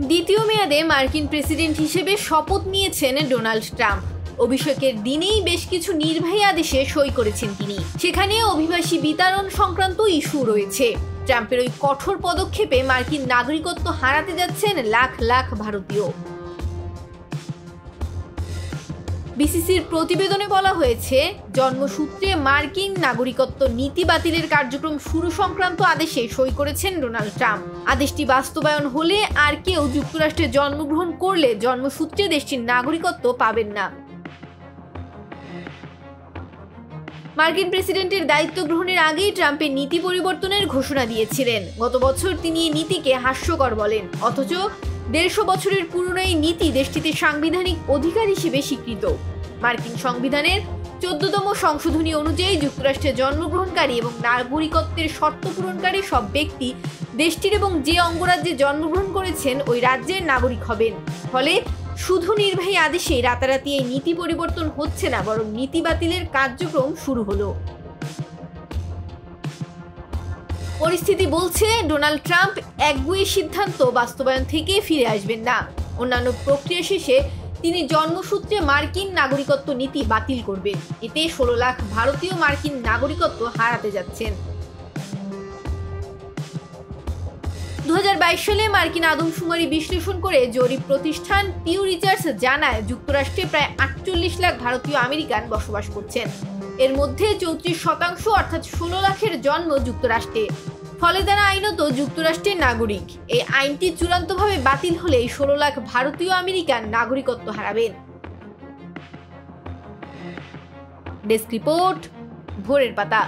দ্বিতীয় মেয়াদে মার্কিন প্রেসিডেন্ট হিসেবে শপথ নিয়েছেন ডোনাল্ড ট্রাম্প। অভিষেকের দিনেই বেশ কিছু নির্বাহী আদেশে সই করেছেন তিনি। সেখানে অভিবাসী বিতরণ সংক্রান্ত ইস্যু রয়েছে। ট্রাম্পের ওই কঠোর পদক্ষেপে মার্কিন নাগরিকত্ব হারাতে যাচ্ছেন লাখ লাখ ভারতীয়। বিসিসির প্রতিবেদনে বলা হয়েছে, জন্মসূত্রে মার্কিন নাগরিকত্ব নীতি বাতিলের কার্যক্রম শুরু সংক্রান্ত আদেশে সই করেছেন ডোনাল্ড ট্রাম্প। আদেশটি বাস্তবায়ন হলে আর কেউ যুক্তরাষ্ট্রে জন্মগ্রহণ করলে জন্মসূত্রে দেশটির নাগরিকত্ব পাবেন না। মার্কিন প্রেসিডেন্টের দায়িত্ব গ্রহণের আগেই ট্রাম্পের নীতি পরিবর্তনের ঘোষণা দিয়েছিলেন। গত বছর তিনি এই নীতিকে হাস্যকর বলেন, অথচ 150 বছরের পুরনো এই নীতি দেশটিতে সাংবিধানিক অধিকার হিসেবে স্বীকৃত। মার্কিন সংবিধানের 14তম সংশোধনী অনুযায়ী যুক্তরাষ্ট্রে জন্মগ্রহণকারী এবং নাগরিকত্বের শর্ত পূরণকারী সব ব্যক্তি দেশটির এবং যে অঙ্গরাজ্যে জন্মগ্রহণ করেছেন ওই রাজ্যের নাগরিক হবেন। ফলে শুধু নির্বাহী আদেশেই রাতারাতি এই নীতি পরিবর্তন হচ্ছে না, বরং নীতি বাতিলের কার্যক্রম শুরু হলো। পরিস্থিতি বলছে, ডোনাল্ড ট্রাম্প একগুঁয়ে সিদ্ধান্ত বাস্তবায়ন থেকে ফিরে আসবেন না। অন্যান্য প্রক্রিয়া শেষে তিনি জন্মসূত্রে মার্কিন নাগরিকত্ব নীতি বাতিল করবেন। এতে 16 লাখ ভারতীয় মার্কিন নাগরিকত্ব হারাতে যাচ্ছেন। 2022 সালে মার্কিন আদমশুমারি বিশ্লেষণ করে জরিপ প্রতিষ্ঠান পিউ রিসার্চ জানায়, যুক্তরাষ্ট্রে প্রায় 48 লাখ ভারতীয় আমেরিকান বসবাস করছেন। এর মধ্যে 34% অর্থাৎ 16 লাখের জন্ম যুক্তরাষ্ট্রে। ফলে তারা আইনত যুক্তরাষ্ট্রের নাগরিক। এই আইনটি চূড়ান্তভাবে বাতিল হলে 16 লাখ ভারতীয় আমেরিকান নাগরিকত্ব হারাবেন। ডেস্ক রিপোর্ট, ভোরের পাতা।